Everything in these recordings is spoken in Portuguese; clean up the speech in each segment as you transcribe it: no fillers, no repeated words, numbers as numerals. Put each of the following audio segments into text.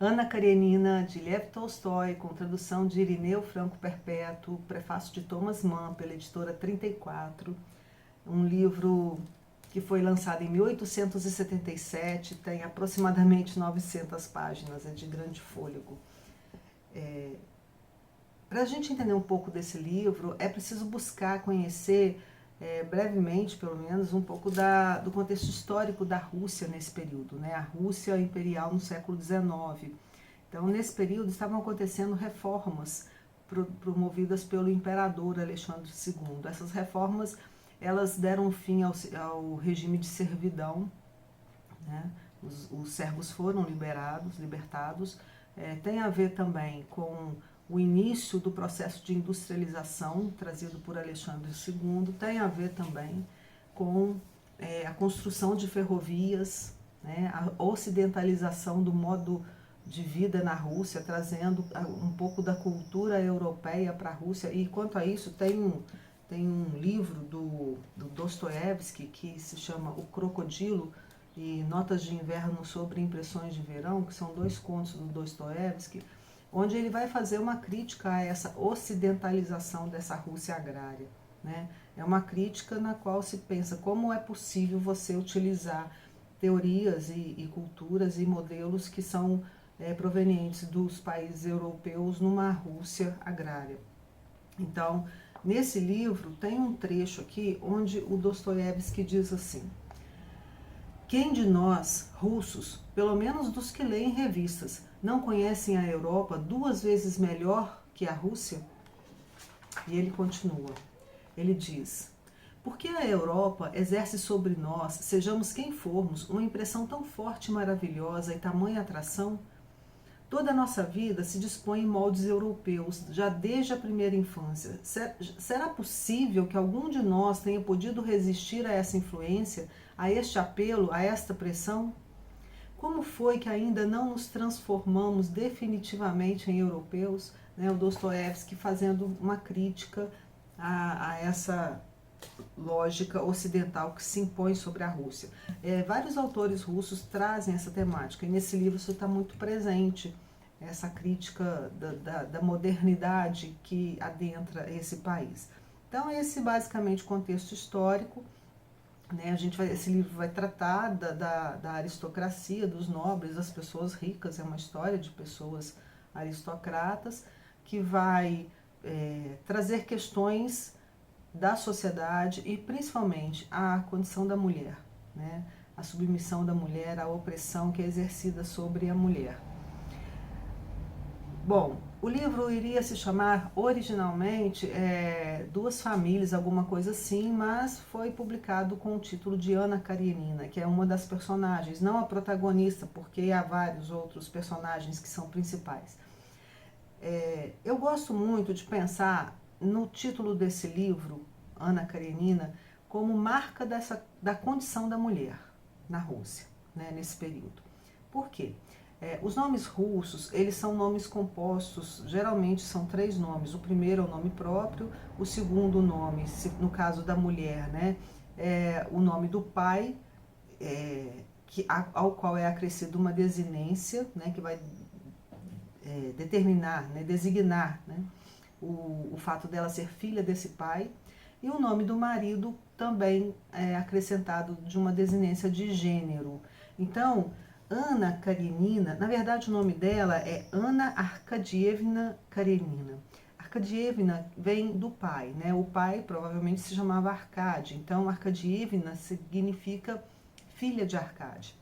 Ana Karenina, de Lev Tolstói, com tradução de Irineu Franco Perpétuo, prefácio de Thomas Mann, pela editora 34. Um livro que foi lançado em 1877, tem aproximadamente 900 páginas, é de grande fôlego. Para a gente entender um pouco desse livro, é preciso buscar conhecer, brevemente, pelo menos, um pouco do contexto histórico da Rússia nesse período, né? A Rússia imperial no século XIX. Então, nesse período, estavam acontecendo reformas promovidas pelo imperador Alexandre II. Essas reformas, elas deram fim ao regime de servidão, né? Os servos foram libertados. Tem a ver também com o início do processo de industrialização trazido por Alexandre II, tem a ver também com a construção de ferrovias, né, a ocidentalização do modo de vida na Rússia, trazendo um pouco da cultura europeia para a Rússia. E quanto a isso, tem um livro do Dostoiévski que se chama O Crocodilo e Notas de Inverno sobre Impressões de Verão, que são 2 contos do Dostoiévski, onde ele vai fazer uma crítica a essa ocidentalização dessa Rússia agrária, né? É uma crítica na qual se pensa como é possível você utilizar teorias e culturas e modelos que são provenientes dos países europeus numa Rússia agrária. Então, nesse livro tem um trecho aqui onde o Dostoiévski diz assim: quem de nós, russos, pelo menos dos que leem revistas, não conhecem a Europa 2 vezes melhor que a Rússia? E ele continua. Ele diz: porque a Europa exerce sobre nós, sejamos quem formos, uma impressão tão forte e maravilhosa e tamanha atração? Toda a nossa vida se dispõe em moldes europeus, já desde a primeira infância. Será possível que algum de nós tenha podido resistir a essa influência, a este apelo, a esta pressão? Como foi que ainda não nos transformamos definitivamente em europeus? Né, o Dostoiévski fazendo uma crítica a essa lógica ocidental que se impõe sobre a Rússia. Vários autores russos trazem essa temática, e nesse livro isso está muito presente, essa crítica da modernidade que adentra esse país. Então, esse basicamente contexto histórico, né? Esse livro vai tratar da aristocracia, dos nobres, das pessoas ricas, é uma história de pessoas aristocratas, que vai trazer questões da sociedade e principalmente a condição da mulher, né? A submissão da mulher, a opressão que é exercida sobre a mulher. Bom, o livro iria se chamar originalmente Duas Famílias, alguma coisa assim, mas foi publicado com o título de Ana Karenina, que é uma das personagens, não a protagonista, porque há vários outros personagens que são principais. Eu gosto muito de pensar no título desse livro, Ana Karenina, como marca da condição da mulher na Rússia, né, nesse período. Por quê? Os nomes russos, eles são nomes compostos, geralmente são 3 nomes. O primeiro é o nome próprio, o segundo nome, no caso da mulher, né, é o nome do pai, ao qual é acrescido uma desinência, né, que vai determinar, né, designar, né, o fato dela ser filha desse pai, e o nome do marido também é acrescentado de uma desinência de gênero. Então, Ana Karenina, na verdade o nome dela é Anna Arkadievna Karenina. Arkadievna vem do pai, né? O pai provavelmente se chamava Arkady, então Arkadievna significa filha de Arkady.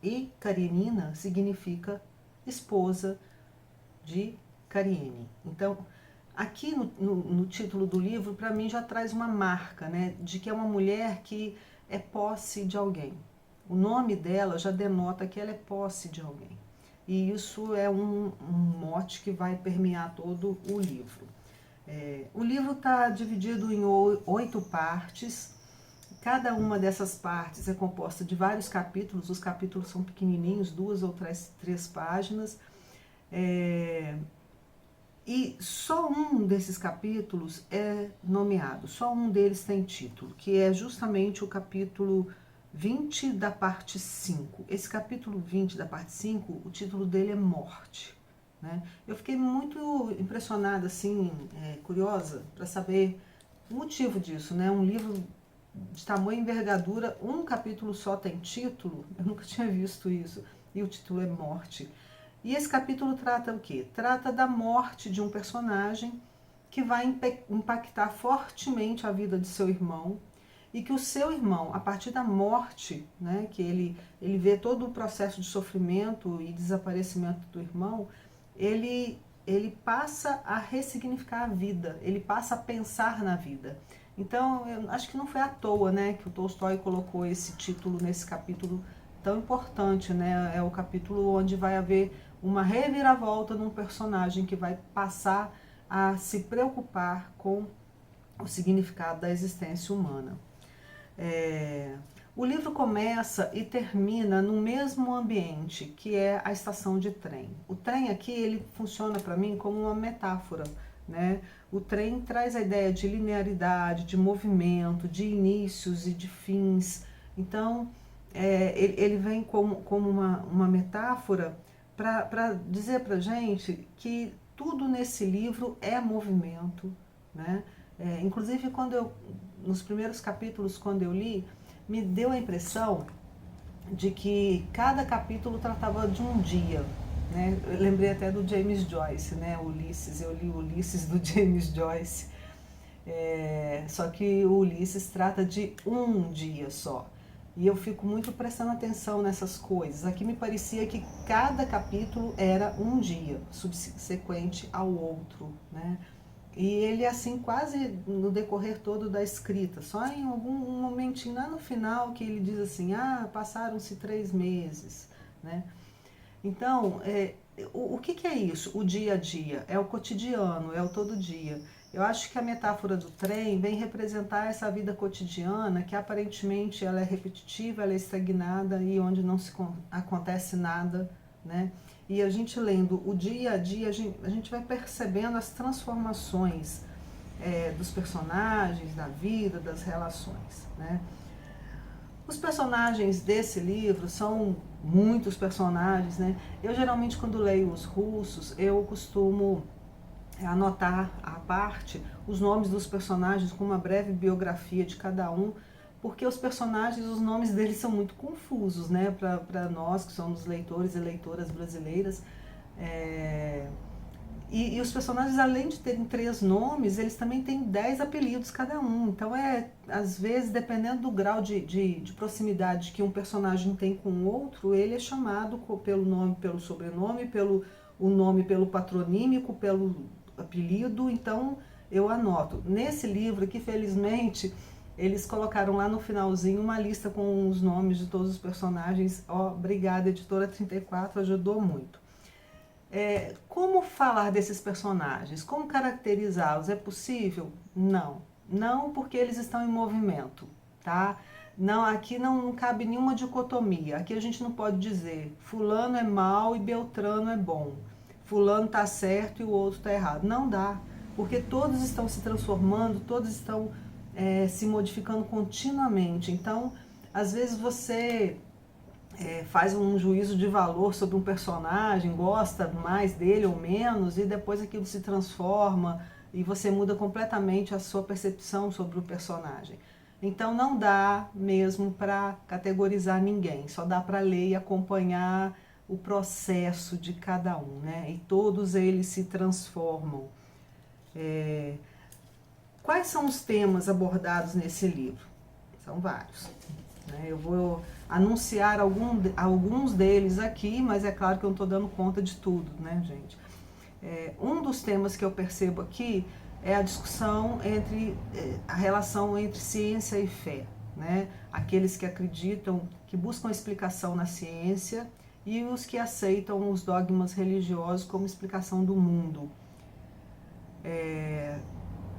E Karenina significa esposa de Karenine. Então, aqui no título do livro, para mim já traz uma marca, né, de que é uma mulher que é posse de alguém. O nome dela já denota que ela é posse de alguém. E isso é um mote que vai permear todo o livro. O livro está dividido em 8 partes. Cada uma dessas partes é composta de vários capítulos. Os capítulos são pequenininhos, 2 ou 3 páginas. E só um desses capítulos é nomeado, só um deles tem título, que é justamente o capítulo 20 da parte 5. Esse capítulo 20 da parte 5, o título dele é Morte. Né? Eu fiquei muito impressionada, assim, curiosa, para saber o motivo disso. Né? Um livro de tamanha envergadura, um capítulo só tem título, eu nunca tinha visto isso, e o título é Morte. E esse capítulo trata o quê? Trata da morte de um personagem que vai impactar fortemente a vida de seu irmão, e que o seu irmão, a partir da morte, né, que ele vê todo o processo de sofrimento e desaparecimento do irmão, ele passa a ressignificar a vida, ele passa a pensar na vida. Então, eu acho que não foi à toa, né, que o Tolstói colocou esse título nesse capítulo tão importante, né? É o capítulo onde vai haver uma reviravolta num personagem que vai passar a se preocupar com o significado da existência humana. O livro começa e termina no mesmo ambiente, que é a estação de trem. O trem aqui, ele funciona para mim como uma metáfora, né? O trem traz a ideia de linearidade, de movimento, de inícios e de fins. Então, ele vem como uma metáfora para dizer para a gente que tudo nesse livro é movimento, né? Inclusive, nos primeiros capítulos, quando eu li, me deu a impressão de que cada capítulo tratava de um dia. Né? Eu lembrei até do James Joyce, né? Ulisses, eu li Ulisses do James Joyce, só que o Ulisses trata de um dia só. E eu fico muito prestando atenção nessas coisas. Aqui me parecia que cada capítulo era um dia, subsequente ao outro, né? E ele assim quase no decorrer todo da escrita, só em algum momentinho lá no final que ele diz assim, passaram-se 3 meses, né? Então, o que é isso? O dia a dia, é o cotidiano, é o todo dia. Eu acho que a metáfora do trem vem representar essa vida cotidiana que aparentemente ela é repetitiva, ela é estagnada e onde não acontece nada, né? E a gente lendo o dia a dia, a gente vai percebendo as transformações dos personagens, da vida, das relações, né? Os personagens desse livro são muitos personagens, né? Eu geralmente quando leio os russos, eu costumo anotar à parte os nomes dos personagens com uma breve biografia de cada um, porque os personagens, os nomes deles são muito confusos, né? Para nós que somos leitores e leitoras brasileiras. E os personagens, além de terem 3 nomes, eles também têm 10 apelidos cada um. Então, às vezes, dependendo do grau de proximidade que um personagem tem com o outro, ele é chamado pelo nome, pelo sobrenome, o nome pelo patronímico, pelo apelido. Então, eu anoto. Nesse livro aqui, felizmente, eles colocaram lá no finalzinho uma lista com os nomes de todos os personagens. Obrigada, editora 34, ajudou muito. Como falar desses personagens? Como caracterizá-los? É possível? Não. Não, porque eles estão em movimento, tá? Não, aqui não cabe nenhuma dicotomia. Aqui a gente não pode dizer fulano é mal e Beltrano é bom. Fulano tá certo e o outro tá errado. Não dá, porque todos estão se transformando, todos estão se modificando continuamente. Então, às vezes você faz um juízo de valor sobre um personagem, gosta mais dele ou menos, e depois aquilo se transforma e você muda completamente a sua percepção sobre o personagem. Então não dá mesmo para categorizar ninguém, só dá para ler e acompanhar o processo de cada um, né? E todos eles se transformam. Quais são os temas abordados nesse livro? São vários. Eu vou anunciar alguns deles aqui, mas é claro que eu não estou dando conta de tudo, né, gente? Um dos temas que eu percebo aqui é a discussão entre a relação entre ciência e fé, né? Aqueles que acreditam, que buscam explicação na ciência e os que aceitam os dogmas religiosos como explicação do mundo.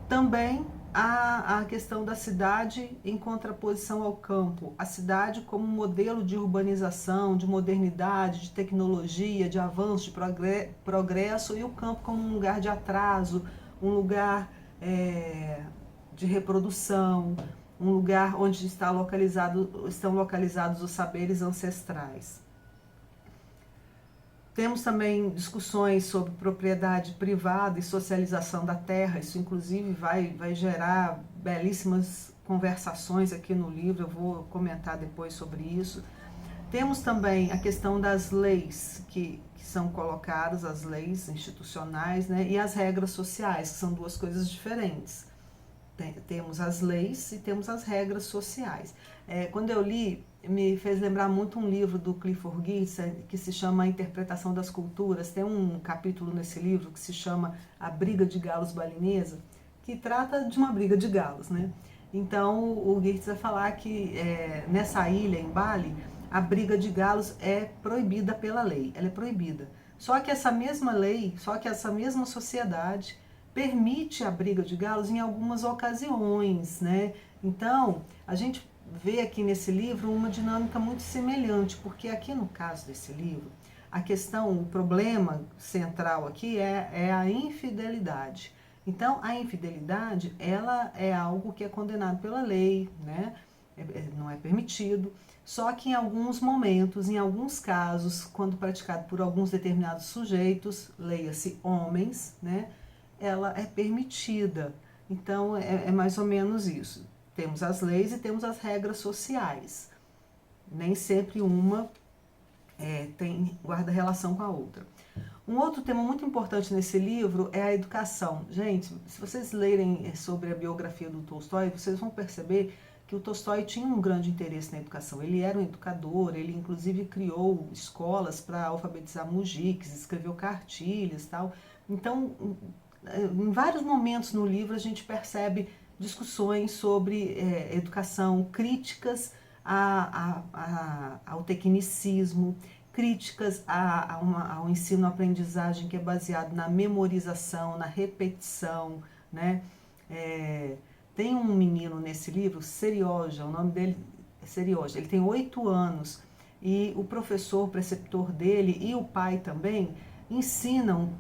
Também a questão da cidade em contraposição ao campo. A cidade como modelo de urbanização, de modernidade, de tecnologia, de avanço, de progresso, e o campo como um lugar de atraso, um lugar de reprodução. um lugar onde estão localizados os saberes ancestrais. Temos também discussões sobre propriedade privada e socialização da terra. Isso, inclusive, vai gerar belíssimas conversações aqui no livro. Eu vou comentar depois sobre isso. Temos também a questão das leis que são colocadas, as leis institucionais, né, e as regras sociais, que são duas coisas diferentes. Temos as leis e temos as regras sociais. Quando eu li, me fez lembrar muito um livro do Clifford Geertz, que se chama A Interpretação das Culturas. Tem um capítulo nesse livro que se chama A Briga de Galos Balinesa, que trata de uma briga de galos, né? Então, o Geertz vai falar que nessa ilha, em Bali, a briga de galos é proibida pela lei, ela é proibida. Só que essa mesma lei, só que essa mesma sociedade permite a briga de galos em algumas ocasiões, né? Então, a gente vê aqui nesse livro uma dinâmica muito semelhante, porque aqui no caso desse livro, a questão, o problema central aqui é a infidelidade. Então, a infidelidade, ela é algo que é condenado pela lei, né? Não é permitido. Só que em alguns momentos, em alguns casos, quando praticado por alguns determinados sujeitos, leia-se homens, né, ela é permitida. Então, é mais ou menos isso. Temos as leis e temos as regras sociais. Nem sempre uma guarda relação com a outra. Um outro tema muito importante nesse livro é a educação. Gente, se vocês lerem sobre a biografia do Tolstói, vocês vão perceber que o Tolstói tinha um grande interesse na educação. Ele era um educador, ele inclusive criou escolas para alfabetizar mujiques, escreveu cartilhas e tal. Então, em vários momentos no livro a gente percebe discussões sobre educação, críticas ao tecnicismo, críticas ao ensino-aprendizagem que é baseado na memorização, na repetição, né? Tem um menino nesse livro, Serioja, o nome dele é Serioja, ele tem 8 anos e o professor, o preceptor dele e o pai também ensinam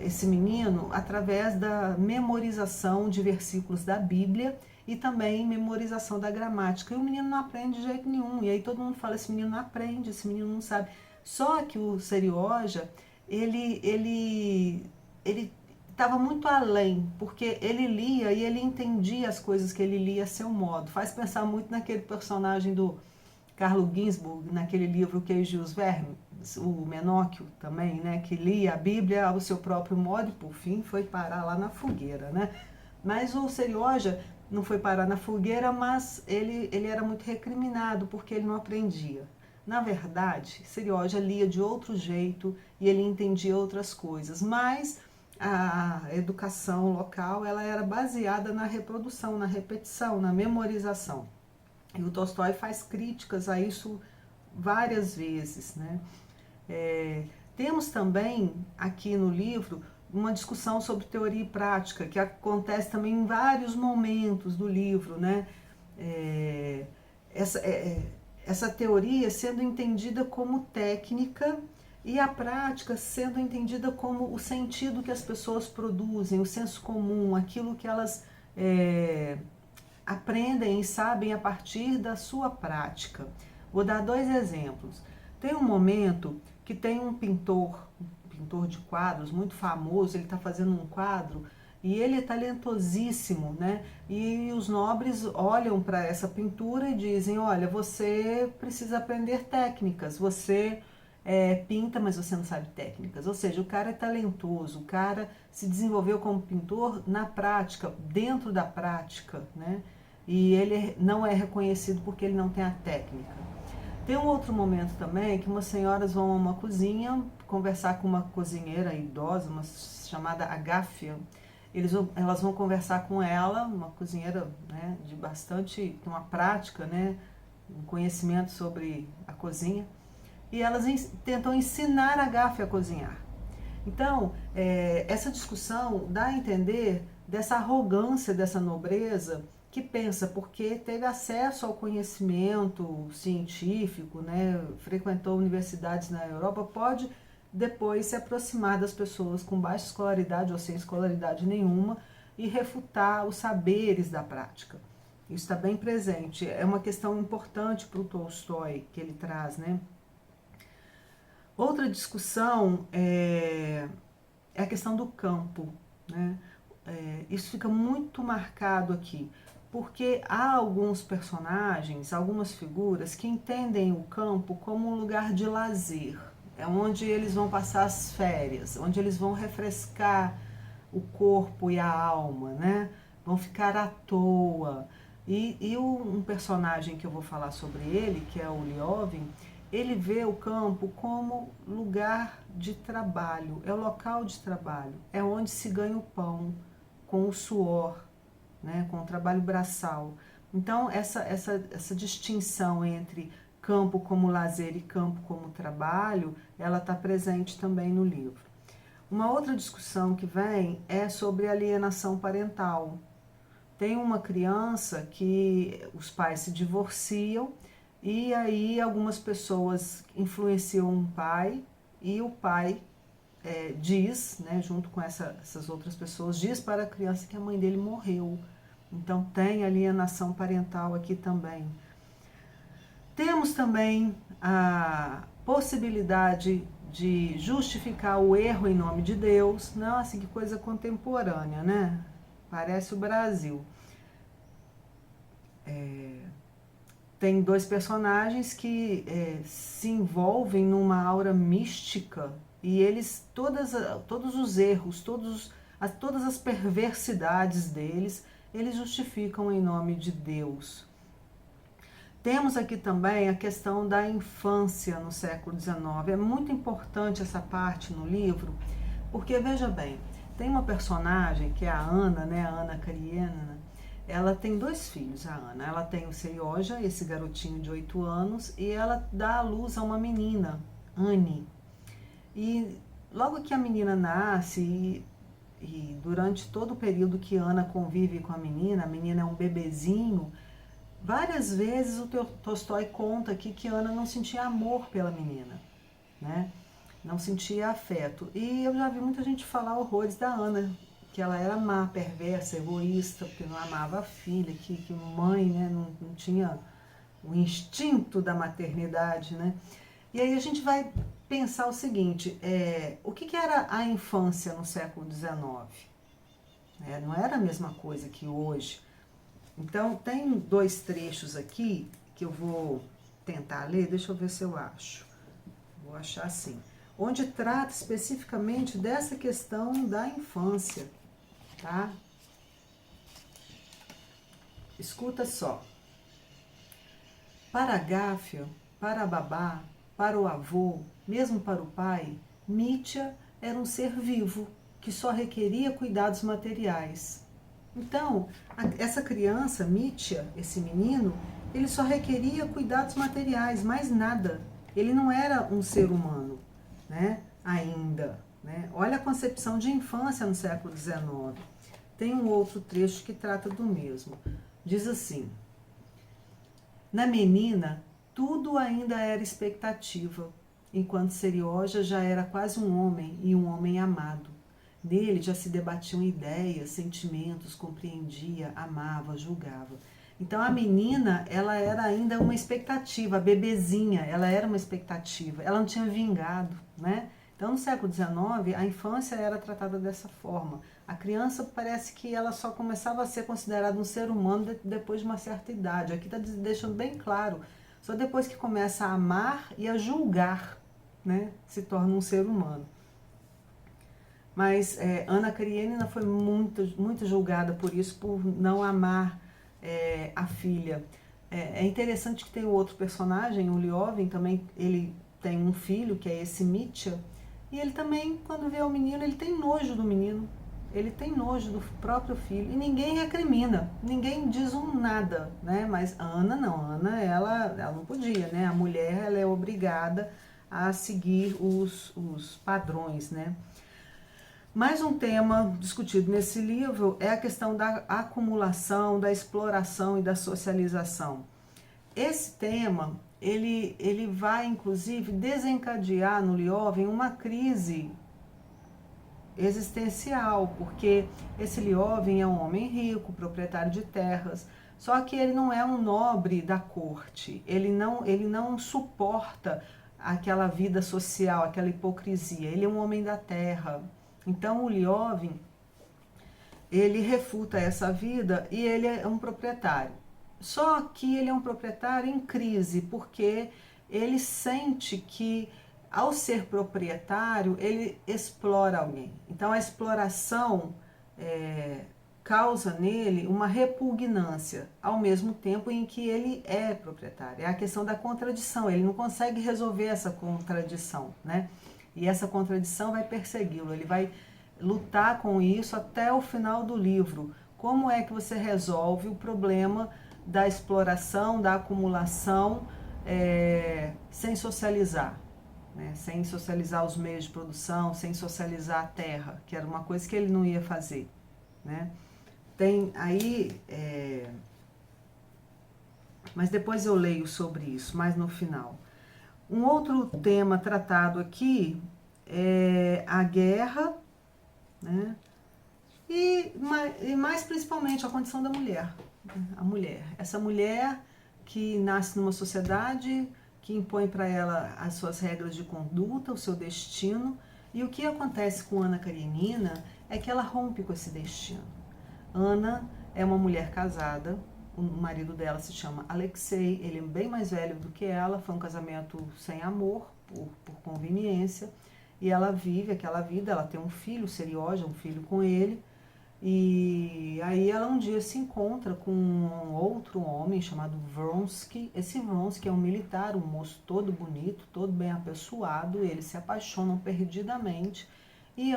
esse menino através da memorização de versículos da Bíblia e também memorização da gramática. E o menino não aprende de jeito nenhum. E aí todo mundo fala, esse menino não aprende, esse menino não sabe. Só que o Serioja, ele estava muito além, porque ele lia e ele entendia as coisas que ele lia a seu modo. Faz pensar muito naquele personagem do Carlo Ginzburg, naquele livro Queijo e os Vermes, o Menóquio também, né, que lia a Bíblia ao seu próprio modo e, por fim, foi parar lá na fogueira, né? Mas o Serioja não foi parar na fogueira, mas ele era muito recriminado porque ele não aprendia. Na verdade, Serioja lia de outro jeito e ele entendia outras coisas, mas a educação local ela era baseada na reprodução, na repetição, na memorização. E o Tolstói faz críticas a isso várias vezes, né? Temos também aqui no livro uma discussão sobre teoria e prática, que acontece também em vários momentos do livro, né? Essa teoria sendo entendida como técnica e a prática sendo entendida como o sentido que as pessoas produzem, o senso comum, aquilo que elas aprendem e sabem a partir da sua prática. Vou dar 2 exemplos. Tem um momento que tem um pintor de quadros muito famoso, ele está fazendo um quadro e ele é talentosíssimo, né? E os nobres olham para essa pintura e dizem, olha, você precisa aprender técnicas, você pinta, mas você não sabe técnicas. Ou seja, o cara é talentoso, o cara se desenvolveu como pintor na prática, dentro da prática, né? E ele não é reconhecido porque ele não tem a técnica. Tem um outro momento também que umas senhoras vão a uma cozinha conversar com uma cozinheira idosa, uma chamada Agáfia. Elas vão conversar com ela, uma cozinheira, né, de bastante, uma prática, né, um conhecimento sobre a cozinha. E elas tentam ensinar a Agáfia a cozinhar. Então, essa discussão dá a entender dessa arrogância, dessa nobreza, que pensa, porque teve acesso ao conhecimento científico, né, frequentou universidades na Europa, pode depois se aproximar das pessoas com baixa escolaridade ou sem escolaridade nenhuma e refutar os saberes da prática. Isso está bem presente. É uma questão importante para o Tolstói que ele traz, né? Outra discussão é a questão do campo, né? Isso fica muito marcado aqui, porque há alguns personagens, algumas figuras que entendem o campo como um lugar de lazer, é onde eles vão passar as férias, onde eles vão refrescar o corpo e a alma, né? Vão ficar à toa. Um personagem que eu vou falar sobre ele, que é o Liovin, ele vê o campo como lugar de trabalho, é o local de trabalho, é onde se ganha o pão, com o suor, né, com o trabalho braçal. Então, essa distinção entre campo como lazer e campo como trabalho, ela está presente também no livro. Uma outra discussão que vem é sobre alienação parental. Tem uma criança que os pais se divorciam e aí algumas pessoas influenciam um pai e o pai diz, né, junto com essas outras pessoas, diz para a criança que a mãe dele morreu. Então tem alienação parental aqui também. Temos também a possibilidade de justificar o erro em nome de Deus. Nossa, que coisa contemporânea, né? Parece o Brasil. Tem dois personagens que se envolvem numa aura mística e eles, todos os erros, todas as perversidades deles, eles justificam em nome de Deus. Temos aqui também a questão da infância no século XIX. É muito importante essa parte no livro, porque, veja bem, tem uma personagem que é a Ana, né, a Ana Karenina. Ela tem dois filhos, a Ana. Ela tem o Serioja, esse garotinho de 8 anos, e ela dá à luz a uma menina, Anne. E logo que a menina nasce, e durante todo o período que Ana convive com a menina é um bebezinho, várias vezes o Tolstói conta aqui que Ana não sentia amor pela menina, né? Não sentia afeto. E eu já vi muita gente falar horrores da Ana, que ela era má, perversa, egoísta, porque não amava a filha, que mãe, né, não tinha o instinto da maternidade, né? E aí a gente vai pensar o seguinte, o que era a infância no século XIX? Não era a mesma coisa que hoje. Então, tem dois trechos aqui que eu vou tentar ler, deixa eu ver se eu acho. Vou achar assim. Onde trata especificamente dessa questão da infância, tá? Escuta só. Para a Gáfia, para a babá, para o avô, mesmo para o pai, Mitya era um ser vivo, que só requeria cuidados materiais. Então, essa criança, Mitya, esse menino, ele só requeria cuidados materiais, mais nada. Ele não era um ser humano, né? Ainda. Né? Olha a concepção de infância no século XIX. Tem um outro trecho que trata do mesmo. Diz assim: na menina, tudo ainda era expectativa, enquanto Serioja já era quase um homem e um homem amado. Nele já se debatiam ideias, sentimentos, compreendia, amava, julgava. Então a menina, ela era ainda uma expectativa, a bebezinha, ela era uma expectativa, ela não tinha vingado, né? Então no século XIX, a infância era tratada dessa forma. A criança parece que ela só começava a ser considerada um ser humano depois de uma certa idade. Aqui está deixando bem claro, só depois que começa a amar e a julgar, né, se torna um ser humano. Mas Ana Karenina foi muito julgada por isso, por não amar a filha. É interessante que tem o outro personagem, o Liovin, também ele tem um filho, que é esse Mitya, e ele também, quando vê o menino, ele tem nojo do menino, ele tem nojo do próprio filho, e ninguém recrimina, ninguém diz nada, né? Mas Ana não, Ana ela não podia, né? A mulher ela é obrigada a seguir os padrões, né? Mais um tema discutido nesse livro é a questão da acumulação, da exploração e da socialização. Esse tema, ele vai, inclusive, desencadear no Liovin uma crise existencial, porque esse Liovin é um homem rico, proprietário de terras, Só que ele não é um nobre da corte, ele não suporta aquela vida social, aquela hipocrisia, ele é um homem da terra. Então o Liovin, ele refuta essa vida e ele é um proprietário. Só que ele é um proprietário em crise, porque ele sente que, ao ser proprietário, ele explora alguém. Então a exploração causa nele uma repugnância, ao mesmo tempo em que ele é proprietário. É a questão da contradição, ele não consegue resolver essa contradição, né? E essa contradição vai persegui-lo, ele vai lutar com isso até o final do livro. Como é que você resolve o problema da exploração, da acumulação, sem socializar? Né? Sem socializar os meios de produção, sem socializar a terra, que era uma coisa que ele não ia fazer. Né? Tem aí, mas depois eu leio sobre isso, mais no final. Um outro tema tratado aqui é a guerra, né? E mais principalmente a condição da mulher. A mulher. Essa mulher que nasce numa sociedade que impõe para ela as suas regras de conduta, o seu destino. E o que acontece com Ana Karenina é que ela rompe com esse destino. Ana é uma mulher casada, o marido dela se chama Alexei, ele é bem mais velho do que ela, foi um casamento sem amor, por conveniência, e ela vive aquela vida, ela tem um filho, Serioja, um filho com ele, e aí ela um dia se encontra com um outro homem chamado Vronsky. Esse Vronsky é um militar, um moço todo bonito, todo bem apessoado, eles se apaixonam perdidamente, e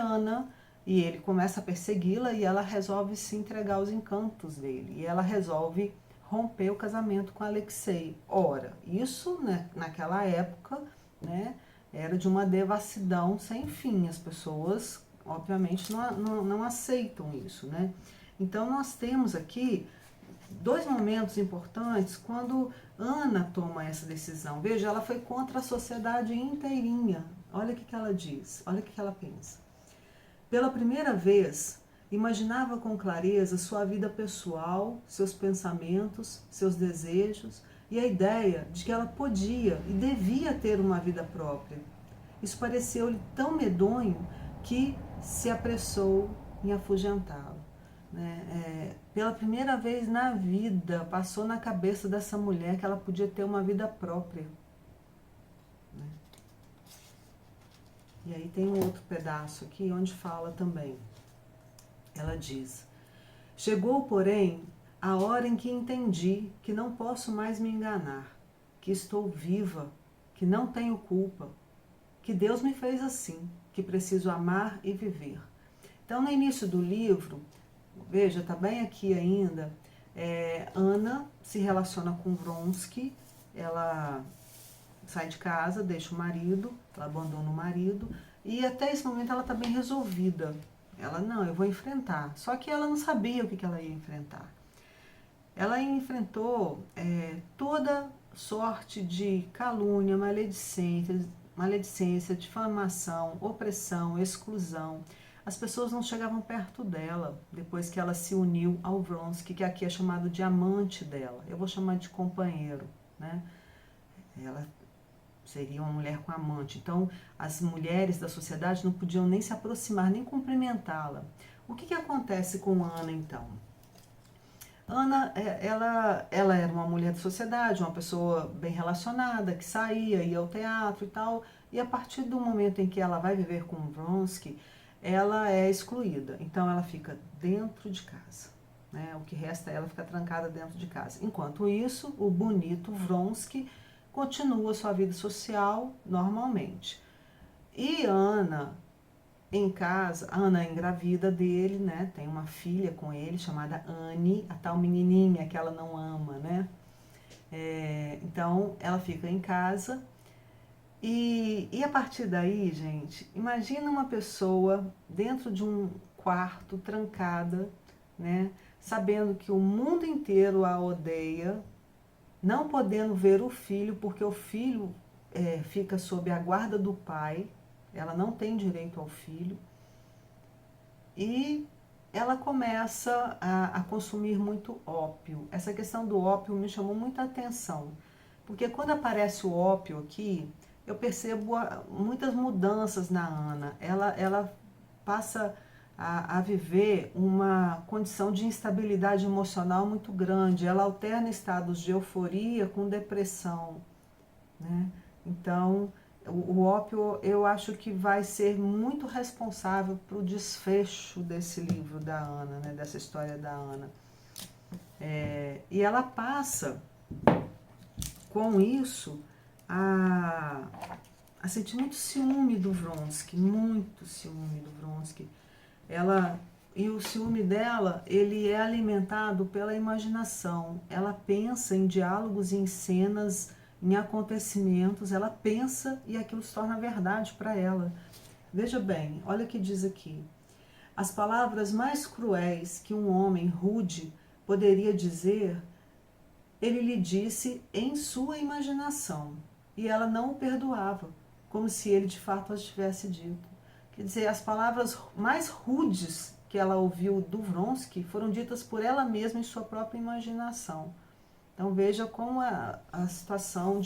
ele começa a persegui-la e ela resolve se entregar aos encantos dele. E ela resolve romper o casamento com Alexei. Ora, isso, né, naquela época, né, era de uma devassidão sem fim. As pessoas, obviamente, não aceitam isso. Né? Então, nós temos aqui dois momentos importantes quando Ana toma essa decisão. Veja, ela foi contra a sociedade inteirinha. Olha o que ela diz, olha o que ela pensa. Pela primeira vez, imaginava com clareza sua vida pessoal, seus pensamentos, seus desejos e a ideia de que ela podia e devia ter uma vida própria. Isso pareceu-lhe tão medonho que se apressou em afugentá-lo. Pela primeira vez na vida, passou na cabeça dessa mulher que ela podia ter uma vida própria. E aí tem um outro pedaço aqui onde fala também. Ela diz: chegou, porém, a hora em que entendi que não posso mais me enganar, que estou viva, que não tenho culpa, que Deus me fez assim, que preciso amar e viver. Então, no início do livro, veja, está bem aqui ainda, Ana se relaciona com Vronsky, ela sai de casa, deixa o marido, ela abandona o marido, e até esse momento ela está bem resolvida. Ela, não, eu vou enfrentar. Só que ela não sabia o que ela ia enfrentar. Ela enfrentou toda sorte de calúnia, maledicência, difamação, opressão, exclusão. As pessoas não chegavam perto dela depois que ela se uniu ao Vronsky, que aqui é chamado de amante dela. Eu vou chamar de companheiro, né? Ela seria uma mulher com amante. Então, as mulheres da sociedade não podiam nem se aproximar, nem cumprimentá-la. O que acontece com Ana, então? Ana, ela era uma mulher da sociedade, uma pessoa bem relacionada, que saía, ia ao teatro e tal, e a partir do momento em que ela vai viver com o Vronsky, ela é excluída. Então, ela fica dentro de casa. Né? O que resta é ela ficar trancada dentro de casa. Enquanto isso, o bonito Vronsky continua sua vida social normalmente. E Ana, em casa, Ana é engravida dele, né? Tem uma filha com ele chamada Anne, a tal menininha que ela não ama, né? Então, ela fica em casa e a partir daí, gente, imagina uma pessoa dentro de um quarto, trancada, né? Sabendo que o mundo inteiro a odeia, não podendo ver o filho, porque o filho fica sob a guarda do pai, ela não tem direito ao filho, e ela começa a consumir muito ópio. Essa questão do ópio me chamou muita atenção, porque quando aparece o ópio aqui, eu percebo muitas mudanças na Ana. Ela passa a viver uma condição de instabilidade emocional muito grande. Ela alterna estados de euforia com depressão, né? Então, o ópio, eu acho que vai ser muito responsável para o desfecho desse livro da Ana, né? Dessa história da Ana. E ela passa, com isso, a, a sentir muito ciúme do Vronsky, muito ciúme do Vronsky. E o ciúme dela, ele é alimentado pela imaginação. Ela pensa em diálogos e em cenas, em acontecimentos, ela pensa e aquilo se torna verdade para ela. Veja bem, olha o que diz aqui. As palavras mais cruéis que um homem rude poderia dizer, ele lhe disse em sua imaginação, e ela não o perdoava, como se ele de fato as tivesse dito. Quer dizer, as palavras mais rudes que ela ouviu do Vronsky foram ditas por ela mesma em sua própria imaginação. Então veja como a situação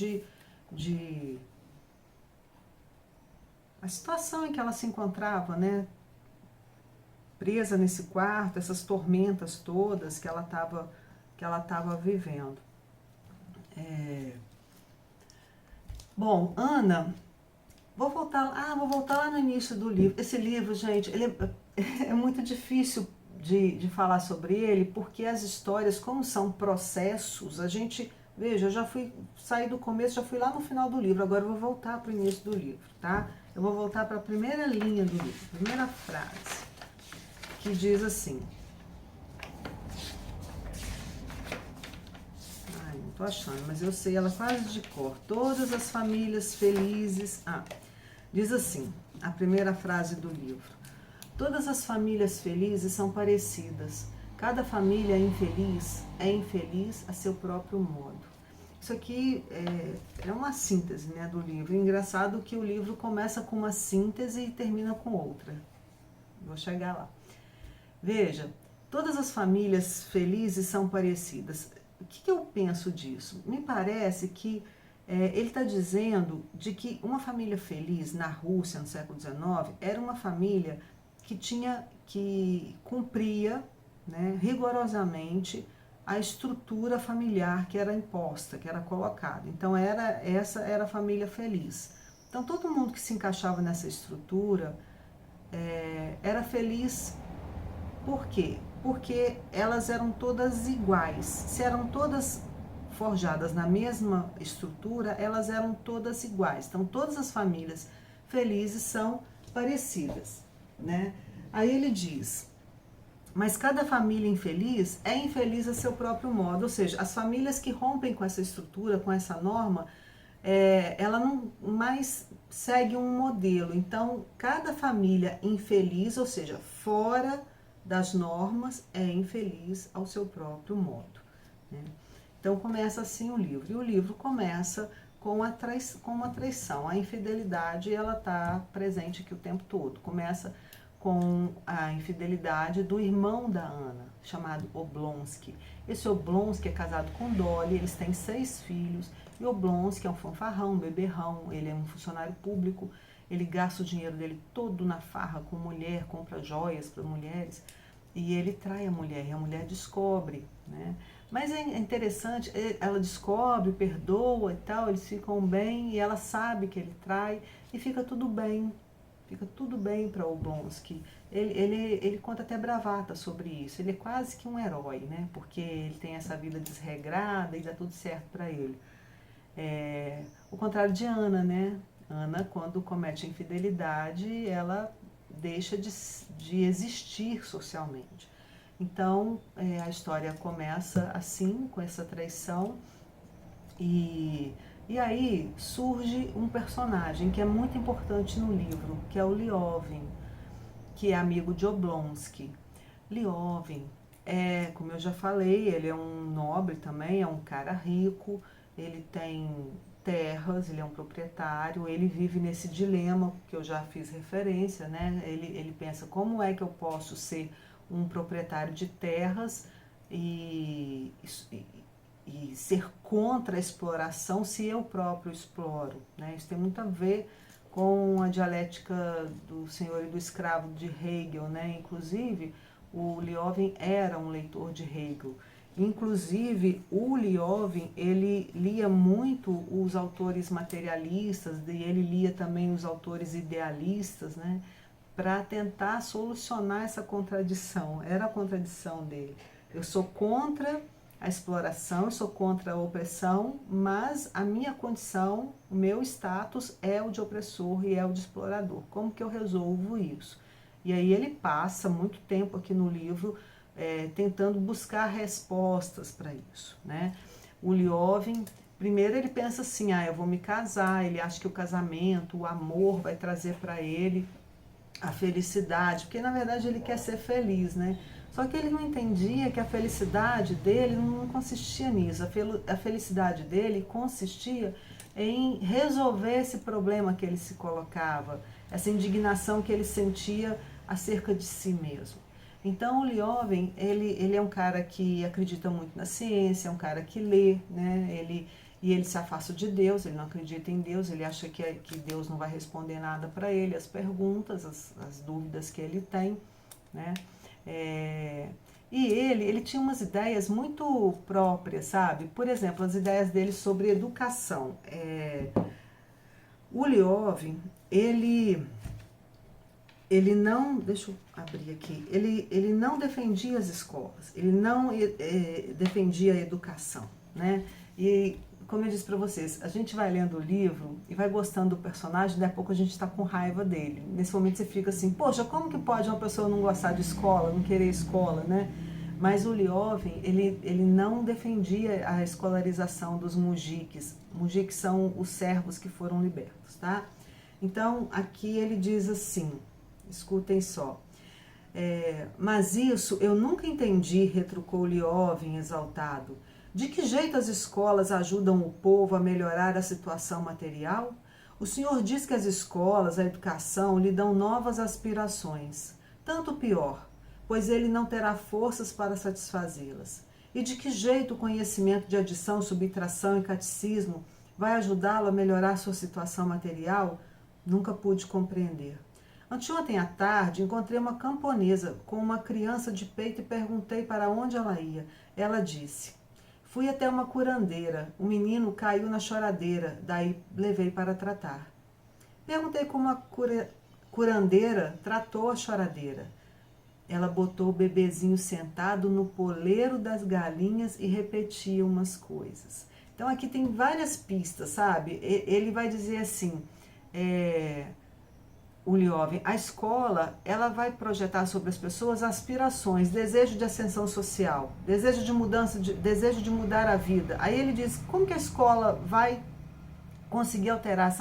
a situação em que ela se encontrava, né? Presa nesse quarto, essas tormentas todas que ela estava vivendo. Bom, Ana, vou voltar lá no início do livro. Esse livro, gente, ele é muito difícil de falar sobre ele, porque as histórias, como são processos, veja, eu já saí do começo, já fui lá no final do livro, agora eu vou voltar para o início do livro, tá? Eu vou voltar para a primeira linha do livro, primeira frase, que diz assim... Não tô achando, mas eu sei ela quase de cor. Todas as famílias felizes... diz assim, a primeira frase do livro. Todas as famílias felizes são parecidas. Cada família infeliz é infeliz a seu próprio modo. Isso aqui é uma síntese, né, do livro. Engraçado que o livro começa com uma síntese e termina com outra. Vou chegar lá. Veja, todas as famílias felizes são parecidas. O que eu penso disso? Me parece que ele está dizendo de que uma família feliz na Rússia no século XIX era uma família que cumpria, né, rigorosamente a estrutura familiar que era imposta, que era colocada. Então essa era a família feliz. Então todo mundo que se encaixava nessa estrutura era feliz. Por quê? Porque elas eram todas iguais. Se eram todas forjadas na mesma estrutura, elas eram todas iguais. Então, todas as famílias felizes são parecidas, né? Aí ele diz, mas cada família infeliz é infeliz a seu próprio modo. Ou seja, as famílias que rompem com essa estrutura, com essa norma, ela não mais segue um modelo. Então, cada família infeliz, ou seja, fora das normas, é infeliz ao seu próprio modo, né? Então começa assim o livro, e o livro começa com uma traição. A infidelidade, ela está presente aqui o tempo todo. Começa com a infidelidade do irmão da Ana, chamado Oblonsky. Esse Oblonsky é casado com Dolly, eles têm 6 filhos, e Oblonsky é um fanfarrão, um beberrão, ele é um funcionário público, ele gasta o dinheiro dele todo na farra com mulher, compra joias para mulheres, e ele trai a mulher, e a mulher descobre, né? Mas é interessante, ela descobre, perdoa e tal, eles ficam bem, e ela sabe que ele trai, e fica tudo bem para Oblonsky. Ele conta até bravata sobre isso, ele é quase que um herói, né? Porque ele tem essa vida desregrada e dá tudo certo para ele. O contrário de Ana, né? Ana, quando comete infidelidade, ela deixa de existir socialmente. Então, a história começa assim, com essa traição, e aí surge um personagem que é muito importante no livro, que é o Liovin, que é amigo de Oblonsky. Liovin como eu já falei, ele é um nobre também, é um cara rico, ele tem terras, ele é um proprietário, ele vive nesse dilema que eu já fiz referência, né? Ele pensa, como é que eu posso ser um proprietário de terras e ser contra a exploração se eu próprio exploro, né? Isso tem muito a ver com a dialética do senhor e do escravo de Hegel, né? Inclusive, o Liovin era um leitor de Hegel. Inclusive, o Liovin, ele lia muito os autores materialistas, e ele lia também os autores idealistas, né? Para tentar solucionar essa contradição. Era a contradição dele. Eu sou contra a exploração, eu sou contra a opressão, mas a minha condição, o meu status é o de opressor e é o de explorador. Como que eu resolvo isso? E aí ele passa muito tempo aqui no livro tentando buscar respostas para isso, né? O Liovin, primeiro ele pensa assim, eu vou me casar, ele acha que o casamento, o amor vai trazer para ele a felicidade, porque na verdade ele quer ser feliz, né? Só que ele não entendia que a felicidade dele não consistia nisso. A felicidade dele consistia em resolver esse problema que ele se colocava, essa indignação que ele sentia acerca de si mesmo. Então o Liovin, ele é um cara que acredita muito na ciência, é um cara que lê, né? Ele se afasta de Deus, ele não acredita em Deus, ele acha que Deus não vai responder nada para ele, as perguntas, as dúvidas que ele tem, né? E ele tinha umas ideias muito próprias, sabe? Por exemplo, as ideias dele sobre educação. O Liovin, ele não, deixa eu abrir aqui, ele não defendia as escolas, ele não defendia a educação, né? E como eu disse para vocês, a gente vai lendo o livro e vai gostando do personagem, daí a pouco a gente está com raiva dele. Nesse momento você fica assim, poxa, como que pode uma pessoa não gostar de escola, não querer escola, né? Mas o Liovin, ele não defendia a escolarização dos mujiques. Mujiques são os servos que foram libertos, tá? Então, aqui ele diz assim, escutem só. Mas isso eu nunca entendi, retrucou Liovin exaltado. De que jeito as escolas ajudam o povo a melhorar a situação material? O senhor diz que as escolas, a educação, lhe dão novas aspirações. Tanto pior, pois ele não terá forças para satisfazê-las. E de que jeito o conhecimento de adição, subtração e catecismo vai ajudá-lo a melhorar sua situação material? Nunca pude compreender. Anteontem à tarde, encontrei uma camponesa com uma criança de peito e perguntei para onde ela ia. Ela disse: fui até uma curandeira. O menino caiu na choradeira, daí levei para tratar. Perguntei como a curandeira tratou a choradeira. Ela botou o bebezinho sentado no poleiro das galinhas e repetia umas coisas. Então aqui tem várias pistas, sabe? Ele vai dizer assim, o Liovin, a escola, ela vai projetar sobre as pessoas aspirações, desejo de ascensão social, desejo de mudança, desejo de mudar a vida. Aí ele diz, como que a escola vai conseguir alterar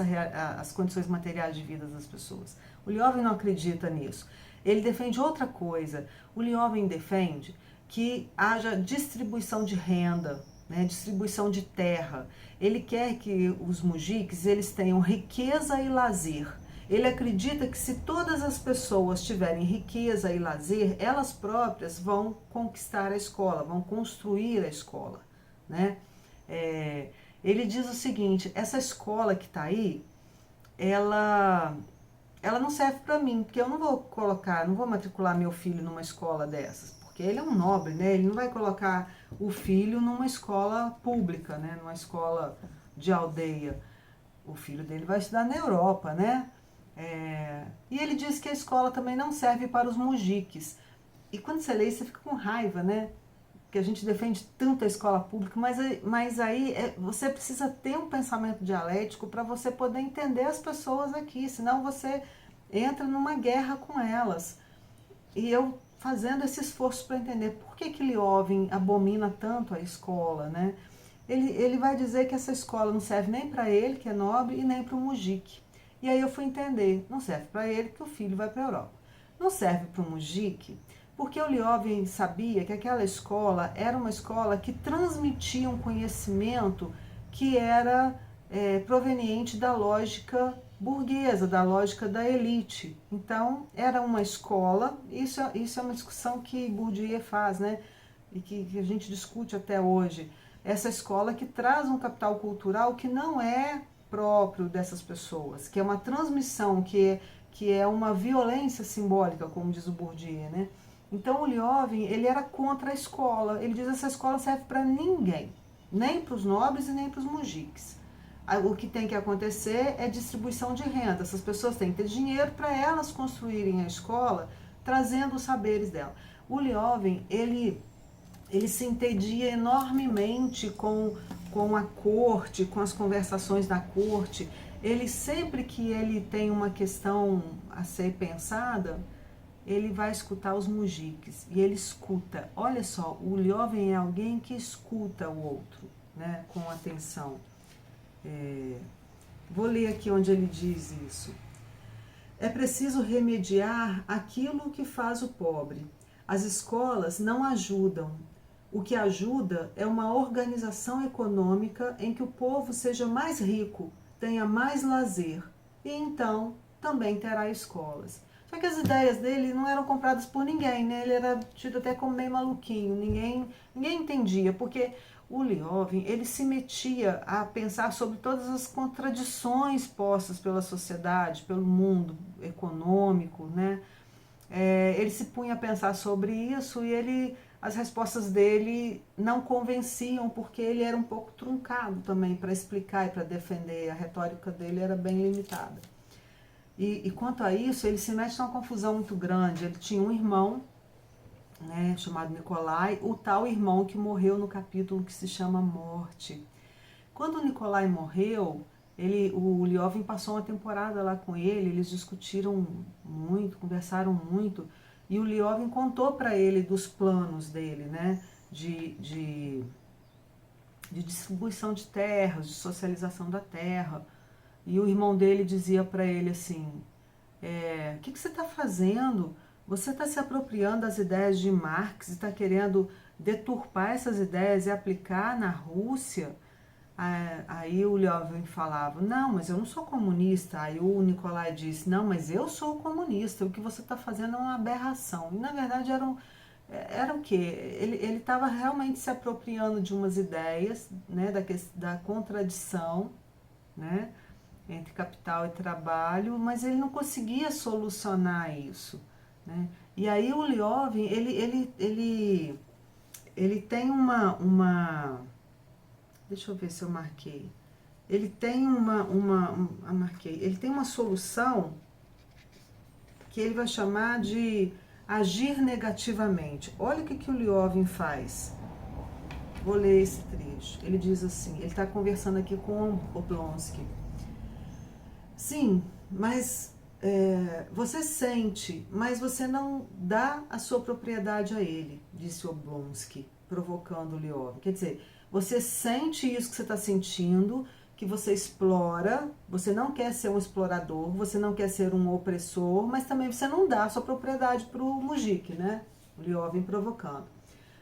as condições materiais de vida das pessoas? O Liovin não acredita nisso. Ele defende outra coisa. O Liovin defende que haja distribuição de renda, né, distribuição de terra. Ele quer que os mujiques eles tenham riqueza e lazer. Ele acredita que se todas as pessoas tiverem riqueza e lazer, elas próprias vão conquistar a escola, vão construir a escola, né? Ele diz o seguinte, essa escola que está aí, ela não serve para mim, porque eu não vou matricular meu filho numa escola dessas, porque ele é um nobre, né? Ele não vai colocar o filho numa escola pública, né? Numa escola de aldeia. O filho dele vai estudar na Europa, né? E ele diz que a escola também não serve para os mujiques. E quando você lê isso, você fica com raiva, né? Que a gente defende tanto a escola pública, mas aí você precisa ter um pensamento dialético para você poder entender as pessoas aqui, senão você entra numa guerra com elas. E eu fazendo esse esforço para entender por que Liovin abomina tanto a escola, né? Ele vai dizer que essa escola não serve nem para ele, que é nobre, e nem para o mujique. E aí eu fui entender, não serve para ele que o filho vai para a Europa. Não serve para o mujique, porque o Liovin sabia que aquela escola era uma escola que transmitia um conhecimento que era proveniente da lógica burguesa, da lógica da elite. Então, era uma escola, isso é uma discussão que Bourdieu faz, né? E que a gente discute até hoje. Essa escola que traz um capital cultural que não é próprio dessas pessoas, que é uma transmissão, que é uma violência simbólica, como diz o Bourdieu, né? Então, o Liovin, ele era contra a escola. Ele diz que essa escola serve para ninguém, nem para os nobres e nem para os mujiques. O que tem que acontecer é distribuição de renda. Essas pessoas têm que ter dinheiro para elas construírem a escola, trazendo os saberes dela. O Liovin, ele se entendia enormemente com a corte, com as conversações da corte. Ele, sempre que ele tem uma questão a ser pensada, ele vai escutar os mujiques. E ele escuta. Olha só, o Liovin é alguém que escuta o outro, né, com atenção. Vou ler aqui onde ele diz isso. É preciso remediar aquilo que faz o pobre. As escolas não ajudam. O que ajuda é uma organização econômica em que o povo seja mais rico, tenha mais lazer, e então também terá escolas. Só que as ideias dele não eram compradas por ninguém, né? Ele era tido até como meio maluquinho, ninguém entendia, porque o Liovin, ele se metia a pensar sobre todas as contradições postas pela sociedade, pelo mundo econômico, né? Ele se punha a pensar sobre isso e as respostas dele não convenciam, porque ele era um pouco truncado também para explicar e para defender. A retórica dele era bem limitada. E quanto a isso, ele se mete numa confusão muito grande. Ele tinha um irmão, né, chamado Nicolai, o tal irmão que morreu no capítulo que se chama Morte. Quando o Nicolai morreu, o Liovin passou uma temporada lá com ele, eles discutiram muito, conversaram muito, e o Liovin contou para ele dos planos dele, né, de distribuição de terras, de socialização da terra. E o irmão dele dizia para ele assim, o que você está fazendo? Você está se apropriando das ideias de Marx e está querendo deturpar essas ideias e aplicar na Rússia? Aí o Liovin falava, não, mas eu não sou comunista. Aí o Nicolai disse, não, mas eu sou comunista, o que você está fazendo é uma aberração. E na verdade era o quê? Ele estava realmente se apropriando de umas ideias, né, da contradição, né, entre capital e trabalho, mas ele não conseguia solucionar isso, né? E aí o Liovin, ele tem deixa eu ver se eu marquei. Ele tem ele tem uma solução que ele vai chamar de agir negativamente. Olha o que o Liovin faz. Vou ler esse trecho. Ele diz assim, ele está conversando aqui com o Oblonsky. Sim, mas você sente, mas você não dá a sua propriedade a ele, disse Oblonsky, provocando o Liovin. Quer dizer, você sente isso que você está sentindo, que você explora, você não quer ser um explorador, você não quer ser um opressor, mas também você não dá a sua propriedade para o mujik, né? O Liovin provocando.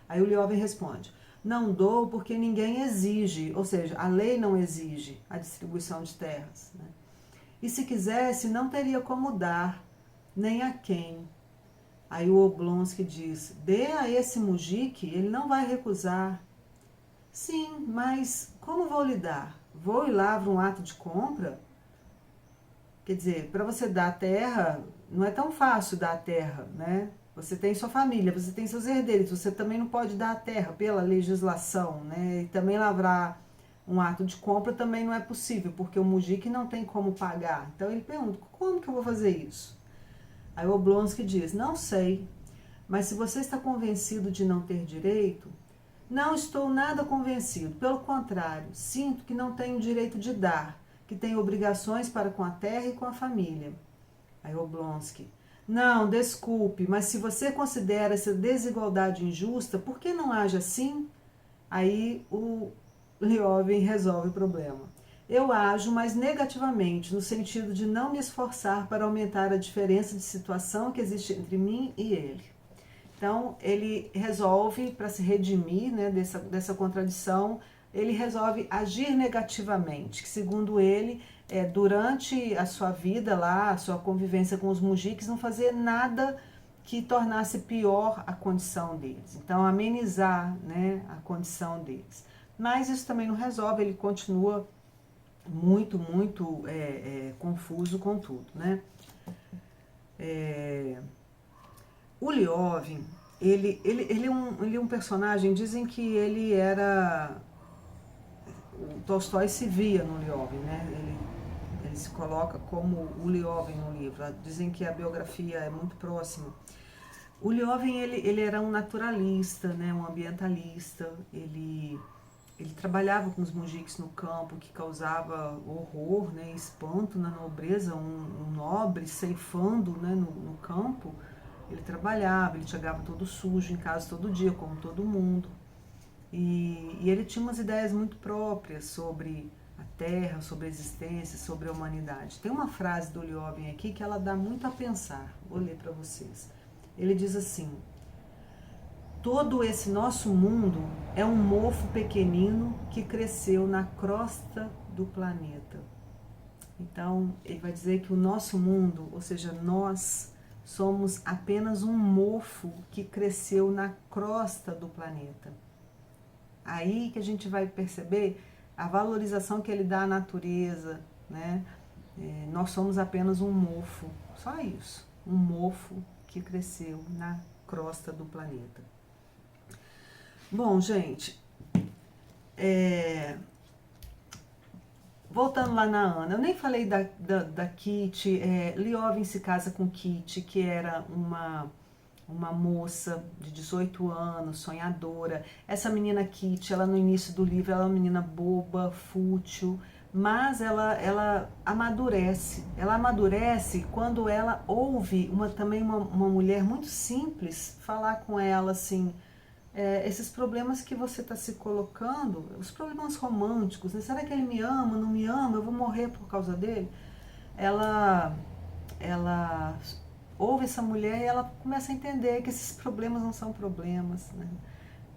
Aí o Liovin responde, não dou porque ninguém exige, ou seja, a lei não exige a distribuição de terras, né? E se quisesse, não teria como dar, nem a quem. Aí o Oblonsky diz, dê a esse mujik, ele não vai recusar. Sim, mas como vou lhe dar? Vou e lavro um ato de compra? Quer dizer, para você dar a terra, não é tão fácil dar a terra, né? Você tem sua família, você tem seus herdeiros, você também não pode dar a terra pela legislação, né? E também lavrar um ato de compra também não é possível, porque o mujik não tem como pagar. Então ele pergunta, como que eu vou fazer isso? Aí o Oblonsky diz, não sei, mas se você está convencido de não ter direito, não estou nada convencido, pelo contrário, sinto que não tenho direito de dar, que tenho obrigações para com a terra e com a família. Aí o Oblonsky, não, desculpe, mas se você considera essa desigualdade injusta, por que não age assim? Aí o Liovin resolve o problema. Eu ajo, mas negativamente, no sentido de não me esforçar para aumentar a diferença de situação que existe entre mim e ele. Então, ele resolve, para se redimir, né, dessa contradição, ele resolve agir negativamente, que segundo ele durante a sua vida lá, a sua convivência com os mujiques, não fazer nada que tornasse pior a condição deles. Então, amenizar, né, a condição deles. Mas isso também não resolve, ele continua muito confuso com tudo, né? O Liovin, ele é um personagem, dizem que ele era... O Tolstói se via no Liovin, né? Ele se coloca como o Liovin no livro. Dizem que a biografia é muito próxima. O Liovin, ele era um naturalista, né? Um ambientalista. Ele trabalhava com os mujiques no campo, que causava horror, né? Espanto na nobreza, um nobre ceifando, né? no campo. Ele trabalhava, ele chegava todo sujo em casa todo dia, como todo mundo. E ele tinha umas ideias muito próprias sobre a Terra, sobre a existência, sobre a humanidade. Tem uma frase do Liovin aqui que ela dá muito a pensar. Vou ler para vocês. Ele diz assim: todo esse nosso mundo é um mofo pequenino que cresceu na crosta do planeta. Então, ele vai dizer que o nosso mundo, ou seja, nós somos apenas um mofo que cresceu na crosta do planeta. Aí que a gente vai perceber a valorização que ele dá à natureza, né? Nós somos apenas um mofo, só isso, um mofo que cresceu na crosta do planeta. Bom, gente, voltando lá na Ana, eu nem falei da Kitty. Liovin se casa com Kitty, que era uma moça de 18 anos, sonhadora. Essa menina Kitty, ela no início do livro, ela é uma menina boba, fútil, mas ela amadurece. Ela amadurece quando ela ouve também uma mulher muito simples falar com ela assim: esses problemas que você está se colocando, os problemas românticos, né? Será que ele me ama, não me ama, eu vou morrer por causa dele? Ela ouve essa mulher e ela começa a entender que esses problemas não são problemas, né?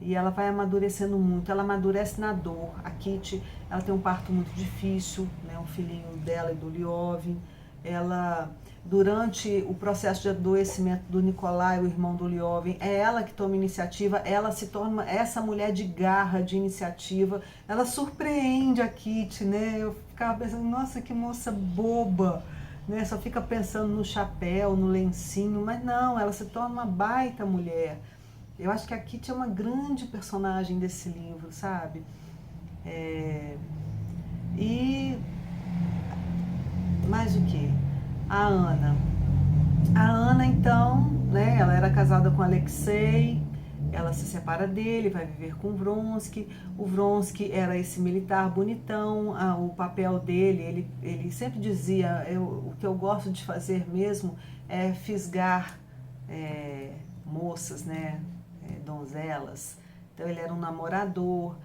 E ela vai amadurecendo muito, ela amadurece na dor. A Kitty, ela tem um parto muito difícil, né? Um filhinho dela e do Liovin. Ela, durante o processo de adoecimento do Nikolai, o irmão do Liovin, é ela que toma iniciativa, ela se torna essa mulher de garra, de iniciativa. Ela surpreende a Kitty, né? Eu ficava pensando, nossa, que moça boba, né? Só fica pensando no chapéu, no lencinho, mas não, ela se torna uma baita mulher. Eu acho que a Kitty é uma grande personagem desse livro, sabe? E mais o que? A Ana. A Ana, então, né, ela era casada com Alexei, ela se separa dele, vai viver com o Vronsky. O Vronsky era esse militar bonitão, o papel dele, ele sempre dizia, o que eu gosto de fazer mesmo é fisgar moças, né, donzelas. Então ele era um namorador,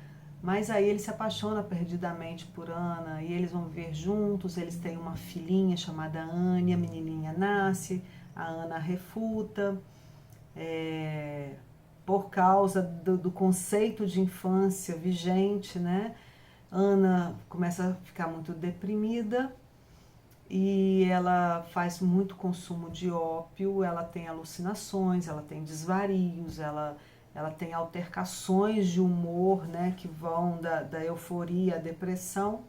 mas aí ele se apaixona perdidamente por Ana e eles vão viver juntos. Eles têm uma filhinha chamada Anne, a menininha nasce, a Ana refuta, por causa do conceito de infância vigente, né? Ana começa a ficar muito deprimida e ela faz muito consumo de ópio, ela tem alucinações, ela tem desvarios, ela tem altercações de humor, né, que vão da euforia à depressão.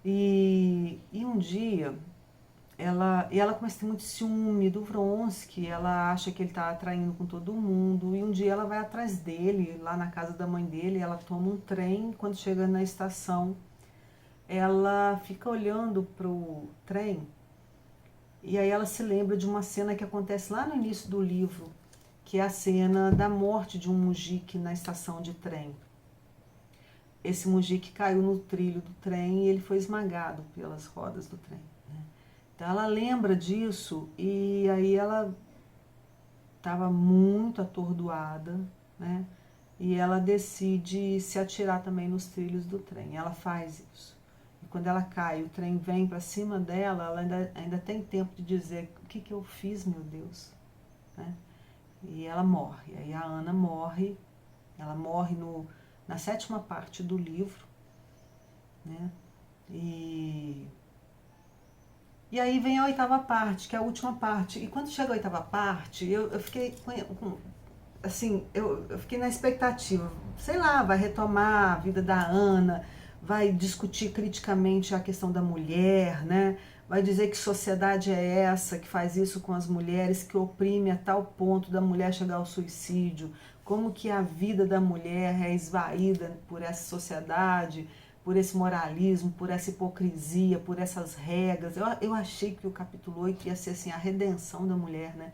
E um dia ela começa a ter muito ciúme do Vronsky, ela acha que ele está atraindo com todo mundo, e um dia ela vai atrás dele, lá na casa da mãe dele. Ela toma um trem, quando chega na estação, ela fica olhando para o trem, e aí ela se lembra de uma cena que acontece lá no início do livro, que é a cena da morte de um mujik na estação de trem. Esse mujik caiu no trilho do trem e ele foi esmagado pelas rodas do trem, né? Então ela lembra disso e aí ela estava muito atordoada, né? E ela decide se atirar também nos trilhos do trem. Ela faz isso. E quando ela cai, o trem vem para cima dela, ela ainda tem tempo de dizer: o que eu fiz, meu Deus? Né? E ela morre. Aí a Ana morre, ela morre na 7ª parte do livro, né? E E aí vem a oitava parte, que é a última parte. E quando chega a oitava parte, eu fiquei assim, eu fiquei na expectativa. Sei lá, vai retomar a vida da Ana, vai discutir criticamente a questão da mulher, né? Vai dizer que sociedade é essa que faz isso com as mulheres, que oprime a tal ponto da mulher chegar ao suicídio, como que a vida da mulher é esvaída por essa sociedade, por esse moralismo, por essa hipocrisia, por essas regras. Eu achei que o capítulo 8 ia ser assim, a redenção da mulher, né?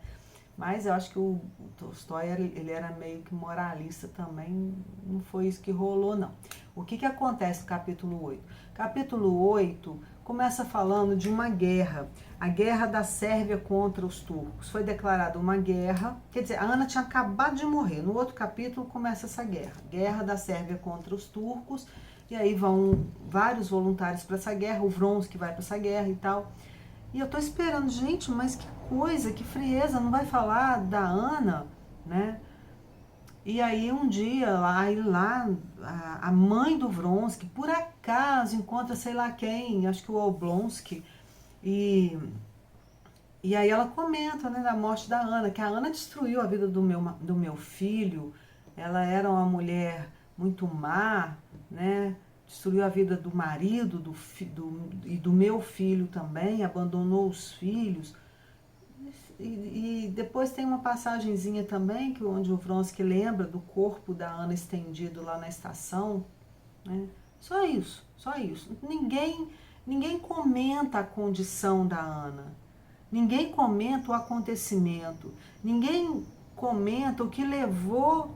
Mas eu acho que o Tolstói, ele era meio que moralista também, não foi isso que rolou, não. O que acontece no capítulo 8? Capítulo 8 começa falando de uma guerra, a guerra da Sérvia contra os turcos. Foi declarada uma guerra, quer dizer, a Ana tinha acabado de morrer. No outro capítulo começa essa guerra, guerra da Sérvia contra os turcos, e aí vão vários voluntários para essa guerra, o Vronsky vai para essa guerra e tal. E eu tô esperando, gente, mas que coisa, que frieza, não vai falar da Ana, né? E aí um dia, lá a mãe do Vronsky, por acaso, encontra sei lá quem, acho que o Oblonsky, e, e aí ela comenta, né, da morte da Ana, que a Ana destruiu a vida do meu filho, ela era uma mulher muito má, né? Destruiu a vida do marido e do meu filho também, abandonou os filhos. E depois tem uma passagenzinha também, onde o Vronsky lembra do corpo da Ana estendido lá na estação, né? Só isso, só isso. Ninguém comenta a condição da Ana, ninguém comenta o acontecimento, ninguém comenta o que levou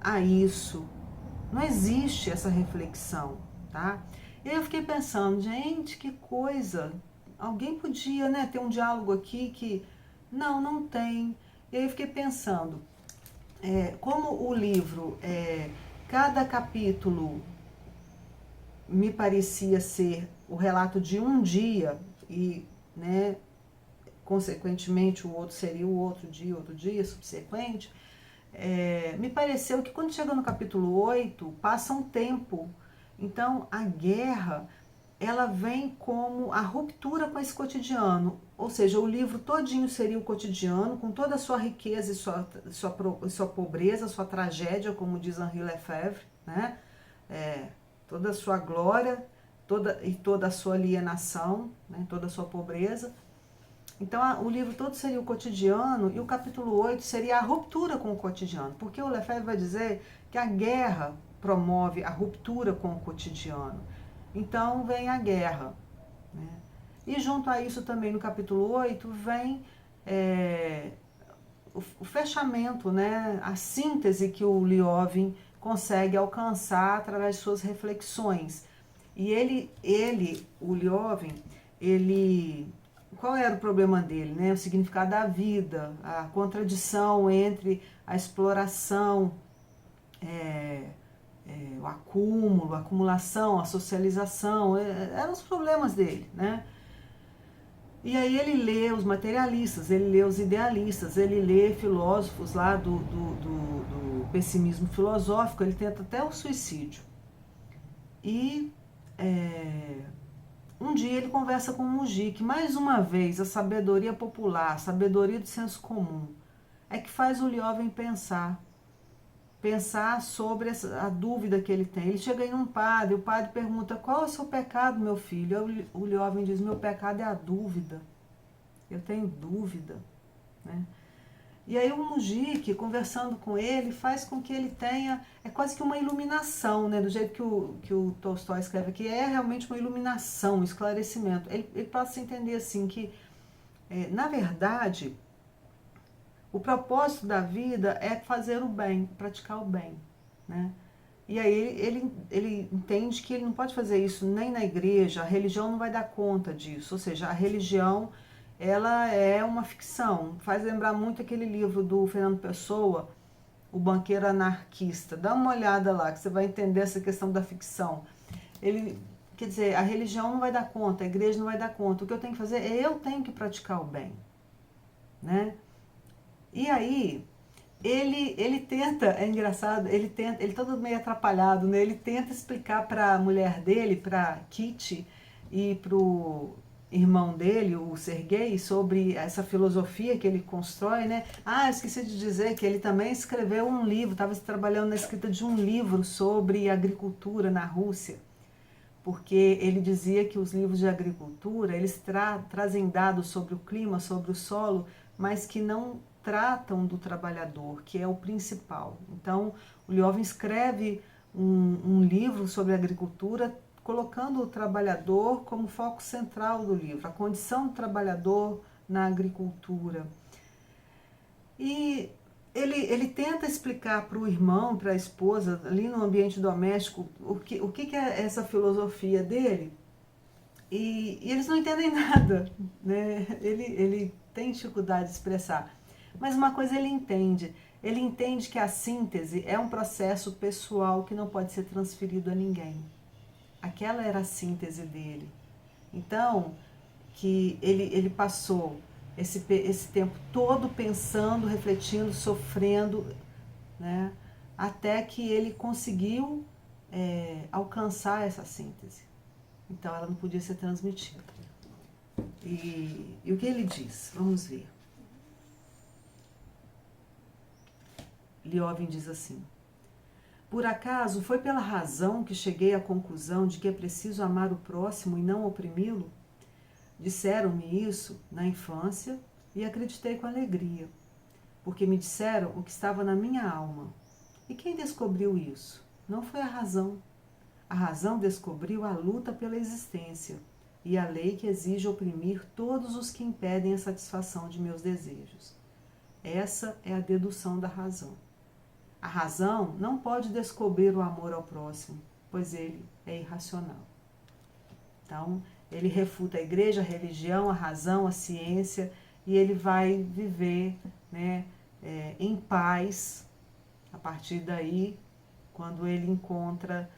a isso. Não existe essa reflexão, tá? E aí eu fiquei pensando, gente, que coisa. Alguém podia, né, ter um diálogo aqui que... Não tem. E aí eu fiquei pensando, como o livro, cada capítulo me parecia ser o relato de um dia e, né, consequentemente o outro seria o outro dia subsequente, me pareceu que quando chega no capítulo 8, passa um tempo. Então, a guerra, ela vem como a ruptura com esse cotidiano. Ou seja, o livro todinho seria o cotidiano, com toda a sua riqueza e sua pobreza, sua tragédia, como diz Henri Lefebvre, né? Toda a sua glória toda a sua alienação, né? Toda a sua pobreza. Então, o livro todo seria o cotidiano e o capítulo 8 seria a ruptura com o cotidiano, porque o Lefebvre vai dizer que a guerra promove a ruptura com o cotidiano. Então, vem a guerra, né? E junto a isso também no capítulo 8 vem o fechamento, né? A síntese que o Liovin consegue alcançar através de suas reflexões. E o Liovin, qual era o problema dele, né? O significado da vida, a contradição entre a exploração, o acúmulo, a acumulação, a socialização, eram os problemas dele, né? E aí ele lê os materialistas, ele lê os idealistas, ele lê filósofos lá do pessimismo filosófico, ele tenta até o suicídio. E um dia ele conversa com o Mujik, mais uma vez a sabedoria popular, a sabedoria do senso comum, é que faz o Liovin pensar sobre a dúvida que ele tem. Ele chega em um padre, o padre pergunta, qual é o seu pecado, meu filho? O Liovin diz, meu pecado é a dúvida, eu tenho dúvida, né? E aí o Mujik, conversando com ele, faz com que ele tenha, quase que uma iluminação, né? Do jeito que o Tolstói escreve aqui, é realmente uma iluminação, um esclarecimento. Ele passa a se entender assim, que, na verdade, o propósito da vida é fazer o bem, praticar o bem, né? E aí ele entende que ele não pode fazer isso nem na igreja, a religião não vai dar conta disso, ou seja, a religião, ela é uma ficção. Faz lembrar muito aquele livro do Fernando Pessoa, O Banqueiro Anarquista. Dá uma olhada lá, que você vai entender essa questão da ficção. Quer dizer, a religião não vai dar conta, a igreja não vai dar conta. O que eu tenho que fazer é eu tenho que praticar o bem, né? E aí, ele tenta, é engraçado, ele todo meio atrapalhado, né? Ele tenta explicar para a mulher dele, para Kitty, e irmão dele, o Sergei, sobre essa filosofia que ele constrói, né? Ah, esqueci de dizer que ele também escreveu um livro, estava trabalhando na escrita de um livro sobre agricultura na Rússia, porque ele dizia que os livros de agricultura, eles trazem dados sobre o clima, sobre o solo, mas que não tratam do trabalhador, que é o principal. Então, o Liovin escreve um livro sobre agricultura, colocando o trabalhador como foco central do livro, a condição do trabalhador na agricultura. E ele tenta explicar para o irmão, para a esposa, ali no ambiente doméstico, o que é essa filosofia dele, e eles não entendem nada, né? Ele tem dificuldade de expressar. Mas uma coisa ele entende que a síntese é um processo pessoal que não pode ser transferido a ninguém. Aquela era a síntese dele. Então, que ele passou esse tempo todo pensando, refletindo, sofrendo, né, até que ele conseguiu alcançar essa síntese. Então ela não podia ser transmitida. E o que ele diz? Vamos ver. Liovin diz assim: por acaso foi pela razão que cheguei à conclusão de que é preciso amar o próximo e não oprimi-lo? Disseram-me isso na infância e acreditei com alegria, porque me disseram o que estava na minha alma. E quem descobriu isso? Não foi a razão. A razão descobriu a luta pela existência e a lei que exige oprimir todos os que impedem a satisfação de meus desejos. Essa é a dedução da razão. A razão não pode descobrir o amor ao próximo, pois ele é irracional. Então, ele refuta a igreja, a religião, a razão, a ciência, e ele vai viver, né, em paz a partir daí, quando ele encontra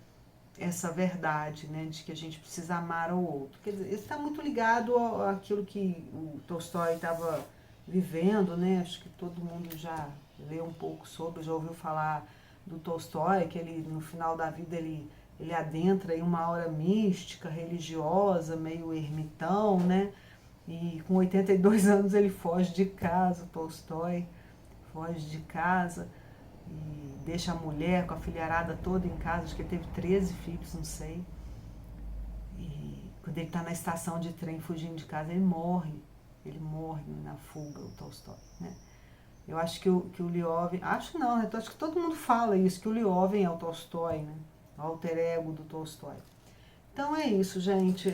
essa verdade, né, de que a gente precisa amar ao outro. Quer dizer, isso está muito ligado àquilo que o Tolstói estava vivendo, né? Acho que todo mundo já leu um pouco sobre, já ouviu falar do Tolstói, que ele, no final da vida, ele adentra em uma aura mística, religiosa, meio ermitão, né? E com 82 anos ele foge de casa, o Tolstói foge de casa e deixa a mulher com a filharada toda em casa, acho que ele teve 13 filhos, não sei. E quando ele está na estação de trem fugindo de casa, ele morre na fuga, o Tolstói, né? Eu acho que o Liovin, acho não, né? Acho que todo mundo fala isso, que o Liovin é o Tolstói, né? O alter ego do Tolstói. Então é isso, gente.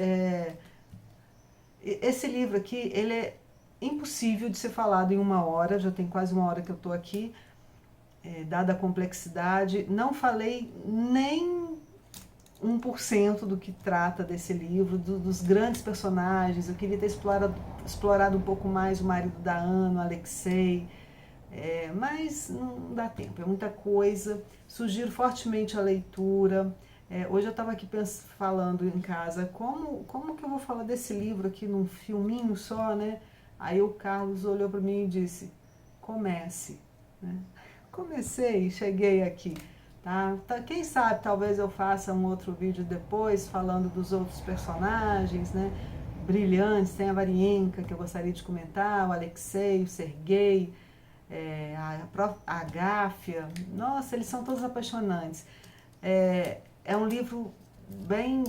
Esse livro aqui, ele é impossível de ser falado em uma hora, já tem quase uma hora que eu estou aqui, dada a complexidade. Não falei nem 1% do que trata desse livro, dos grandes personagens. Eu queria ter explorado um pouco mais o marido da Anna, o Alexei, mas não dá tempo, é muita coisa. Sugiro fortemente a leitura. Hoje eu estava aqui falando em casa, como que eu vou falar desse livro aqui num filminho só, né? Aí o Carlos olhou para mim e disse, comece, né? Comecei, cheguei aqui. Tá? Quem sabe talvez eu faça um outro vídeo depois falando dos outros personagens, né? Brilhantes, tem a Varienka, que eu gostaria de comentar, o Alexei, o Sergei, a Agáfia. Nossa, eles são todos apaixonantes. É um livro bem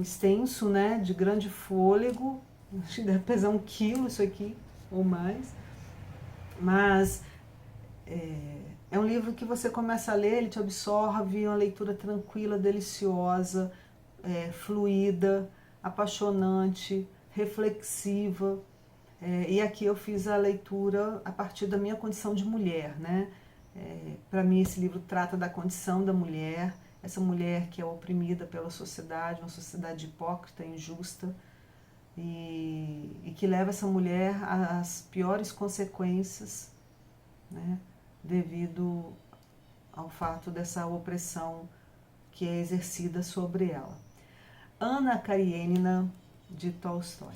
extenso, né? De grande fôlego, acho que deve pesar 1 quilo isso aqui, ou mais, mas é um livro que você começa a ler, ele te absorve, é uma leitura tranquila, deliciosa, fluida, apaixonante, reflexiva. E aqui eu fiz a leitura a partir da minha condição de mulher, né? Para mim esse livro trata da condição da mulher, essa mulher que é oprimida pela sociedade, uma sociedade hipócrita, injusta, e que leva essa mulher às piores consequências, né? Devido ao fato dessa opressão que é exercida sobre ela. Anna Karenina, de Tolstói.